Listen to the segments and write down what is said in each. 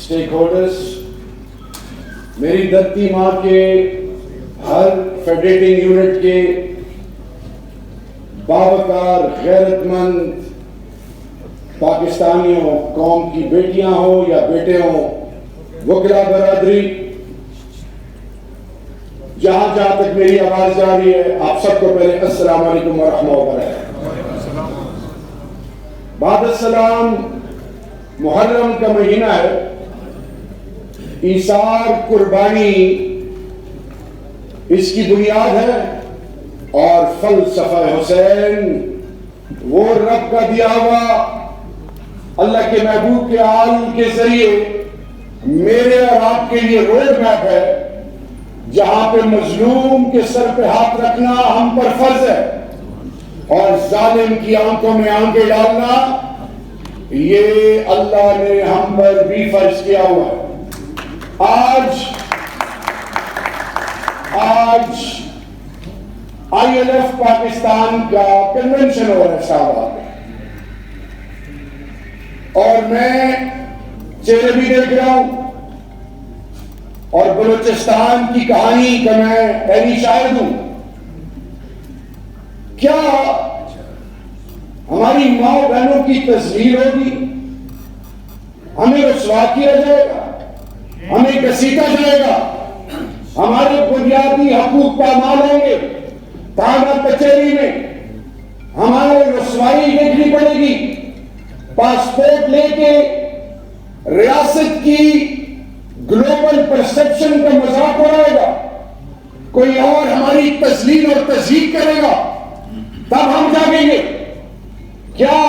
Stake holders, میری دھرتی ماں کے ہر فیڈریٹنگ یونٹ کے باوقار غیرت مند پاکستانیوں، قوم کی بیٹیاں ہوں یا بیٹے ہوں، وکلا برادری، جہاں جہاں تک میری آواز جا رہی ہے، آپ سب کو پہلے السلام علیکم ورحمۃ اللہ وبرکاتہ۔ بعد السلام، محرم کا مہینہ ہے، ایثار قربانی اس کی بنیاد ہے، اور فلسفہ حسین وہ رب کا دیا ہوا اللہ کے محبوب کے آل کے ذریعے میرے اور آپ کے لیے روڈ میپ ہے، جہاں پہ مظلوم کے سر پہ ہاتھ رکھنا ہم پر فرض ہے، اور ظالم کی آنکھوں میں آنکھیں ڈالنا یہ اللہ نے ہم پر بھی فرض کیا ہوا ہے۔ آج آئی ایل ایف پاکستان کا کنونشن ہو رہا ہے شاہباد میں، اور میں چہرے بھی دیکھ رہا ہوں، اور بلوچستان کی کہانی کا میں پہلی شاہد ہوں۔ کیا ہماری ماں بہنوں کی تذلیل ہوگی؟ ہمیں رسوا کیا جائے گا، ہمیں گھسیٹا جائے گا، ہمارے بنیادی حقوق پامال ہوں گے، تھانہ کچہری میں ہمارے رسوائی دیکھنی پڑے گی، پاسپورٹ لے کے ریاست کی گلوبل پرسپشن کا مذاق اڑائے گا، کوئی اور ہماری تذلیل اور تضحیک کرے گا، تب ہم جاگیں گے۔ کیا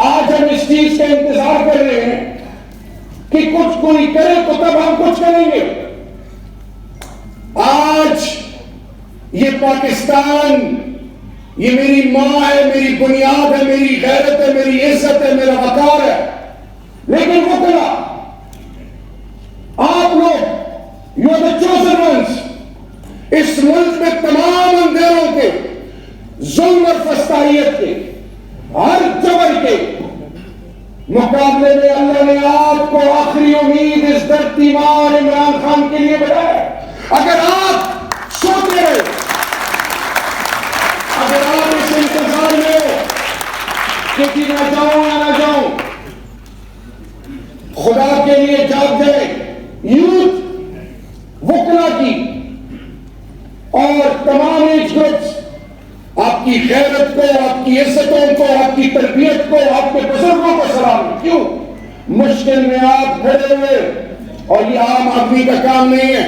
آج ہم اس چیز کا انتظار کر رہے ہیں کہ کچھ کوئی کرے تو تب ہم کچھ کریں گے؟ آج یہ پاکستان، یہ میری ماں ہے، میری بنیاد ہے، میری غیرت ہے، میری عزت ہے، میرا وقار ہے، لیکن وہ کیا آپ لوگ، you are the chosen ones, اس ملک میں تمام اندھیروں کے، ظلم اور فسطائیت کے، ہر جبر کے مقابلے میں اللہ نے آپ کو آخری امید اس دھرتی ماں اور عمران خان کے لیے بنایا۔ اگر آپ سوتے رہے، اگر آپ اس انتظار میں ہو کہ میں جاؤں یا نہ جاؤں، خدا کے لیے جاگ جائے، یوتھ، وکلا کی اور تمام ایج گروپس آپ کی غیرت کو، آپ کی عزتوں کو، آپ کی تربیت کو، آپ کے بزرگوں کو سلام۔ کیوں مشکل میں آپ کھڑے ہوئے، اور یہ عام آدمی کا کام نہیں ہے،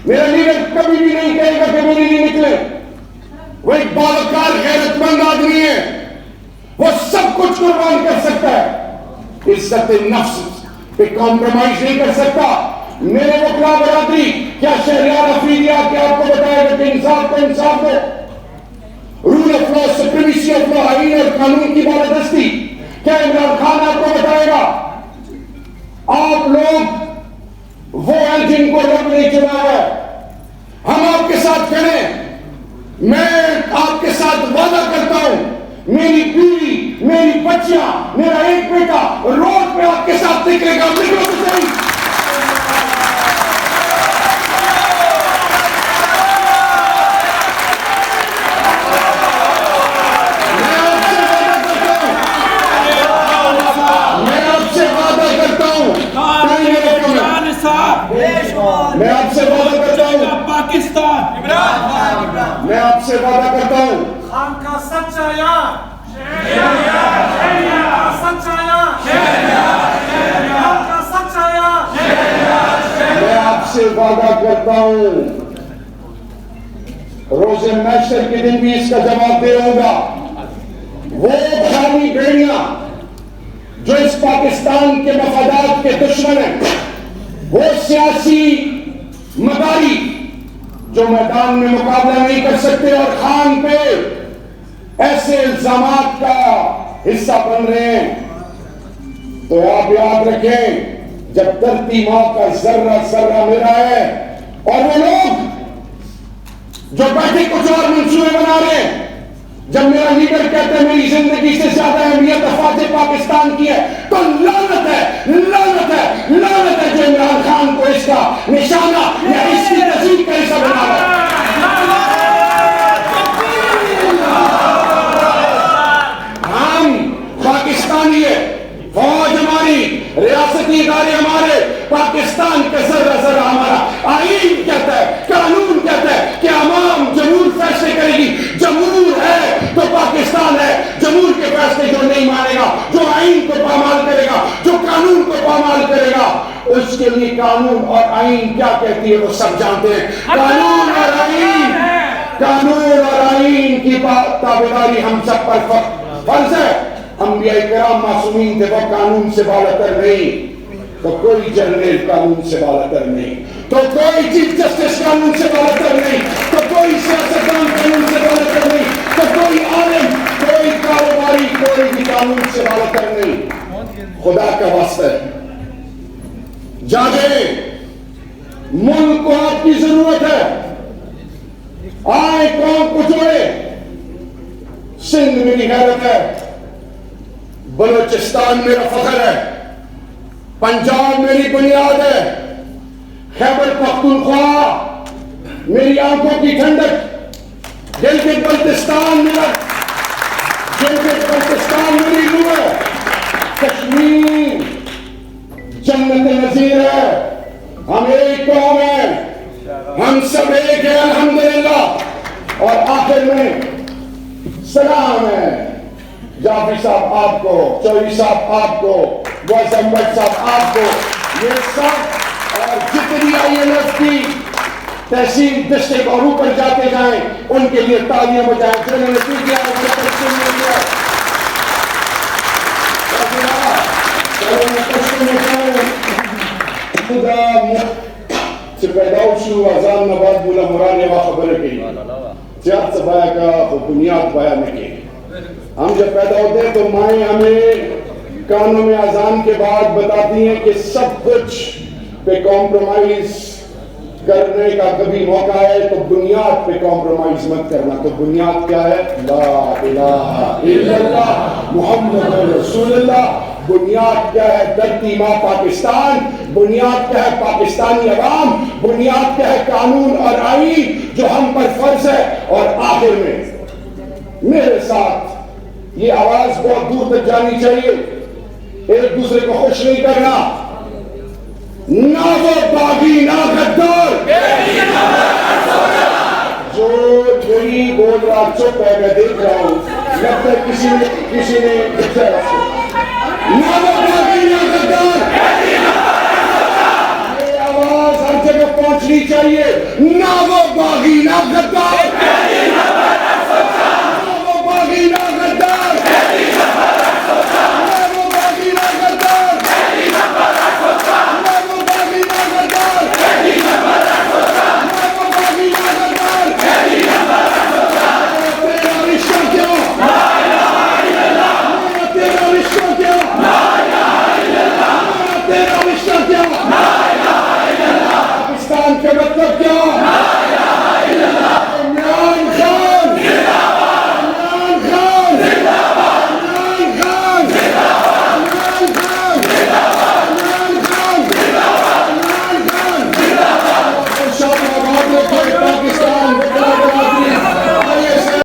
میرا لیڈر کبھی بھی نہیں کہے گا کہ میرے لیے نکلے، وہ ایک باوقار غیرت مند آدمی ہے، وہ سب کچھ قربان کر سکتا ہے، عزت نفس پہ کمپرومائز نہیں کر سکتا۔ میرے وکلا برادری، کیا شہریار افریدی آ کے آپ کو بتائے گا کہ انصاف کو انصاف دو، rule of law, supremacy of law, آئین اور قانون کی بالادستی، کیا عمران خان آپ کو بتائے گا؟ آپ لوگ وہ ہیں جن کو رب نے چنا ہے، ہم آپ کے ساتھ کھڑے ہیں۔ میں آپ کے ساتھ وعدہ کرتا ہوں، میری بیوی، میری بچیاں، میرا ایک بیٹا روڈ پہ آپ کے ساتھ نکلے گا، نکلو تو صحیح۔ میں آپ سے وعدہ کرتا ہوں پاکستان، میں آپ سے وعدہ کرتا ہوں خان کا سچا یار، سچا یار، خان کا سچا یار، میں آپ سے وعدہ کرتا ہوں روز محشر کے دن بھی اس کا جواب دے ہوگا۔ وہ خالی بیڑیاں جو اس پاکستان کے مفادات کے دشمن ہیں، وہ سیاسی مداری جو میدان میں مقابلہ نہیں کر سکتے اور خان پہ ایسے الزامات کا حصہ بن رہے ہیں، تو آپ یاد رکھیں، جب دھرتی ماں کا ذرہ ذرہ میرا ہے، اور وہ لوگ جو بیٹھے کچھ اور منصوبے بنا رہے ہیں، جب میرا لیڈر کہتا ہے میری زندگی سے زیادہ اہمیت افواج پاکستان کی ہے، تو لعنت ہے، لعنت ہے، اس کا نشانہ یا اس کی تزیق کا حصہ بنا ہے. ہم پاکستانی ہے، فوج ہماری، ریاستی ادارے ہمارے، پاکستان کا ذرہ ذرہ ہمارا. آئین کہتا ہے، قانون کہتا ہے کہ عوام جمہور فیصلے کرے گی. جمہور ہے تو پاکستان ہے. جمہور کے فیصلے جو نہیں مانے گا، جو آئین کو پامال کرے گا، جو قانون کو پامال کرے گا، اس کے لیے قانون اور آئین کیا کہتی ہے وہ سب جانتے ہیں. قانون اور آئین کی تابعداری ہم سب پر فرض ہے. انبیاء کرام معصومین تھے، وہ قانون سے بالاتر نہیں. تو کوئی جنرل قانون سے بالاتر نہیں، تو کوئی چیف جسٹس قانون سے بالاتر نہیں، تو کوئی سیاستدان قانون سے بالاتر نہیں، تو کوئی عالم، کوئی کاروباری، کوئی بھی قانون سے بالاتر نہیں. خدا کا واسطہ ہے جاگیں، ملک کو آپ کی ضرورت ہے. آئے قوم کو جوڑے. سندھ میری غیرت ہے، بلوچستان میرا فخر ہے، پنجاب میری بنیاد ہے، خیبر پختونخوا میری آنکھوں کی ٹھنڈک، گلگت بلتستان میری روح ہے، کشمیر جنت نظیر ہے. ہم ایک قوم ہیں، ہم سب ایک ہیں الحمدللہ. اور آخر میں سلام ہے جعفری صاحب آپ کو، چوہدری صاحب آپ کو، معظم بٹ صاحب آپ کو، یہ سب اور جتنی INF کی تحصیل ڈسٹرکٹ اور اوپر جاتے جائیں ان کے لیے تالیاں بجائیں جنہوں نے کیا سے پیدا شو ازان نباد بولا مران یوا خبر کی سیاحت سے بایا کا بنیاد بایا میں کی. ہم جب پیدا ہوتے ہیں تو مائیں ہمیں کانوں میں اذان کے بعد بتاتی ہیں کہ سب کچھ پہ کمپرومائز کرنے کا کبھی موقع ہے تو بنیاد پہ کمپرومائز مت کرنا. تو بنیاد کیا ہے؟ لا الہ الا اللہ محمد رسول اللہ. بنیاد کیا ہے؟ دھرتی ماں پاکستان. بنیاد کیا ہے؟ پاکستانی عوام. بنیاد کیا ہے؟ قانون اور آئین جو ہم پر فرض ہے. اور آخر میں میرے ساتھ یہ آواز بہت دور تک جانی چاہیے، ایک دوسرے کو خوش نہیں کرنا. نہ وہ باغی نہ غدار جو یہی بول رہا چپ ہے، میں دیکھ رہا ہوں لگتا ہے کسی نے نہ وہ باغی نہ غدار. یہ آواز ہر جگہ پہنچنی چاہیے. نہ وہ باغی نہ غدار.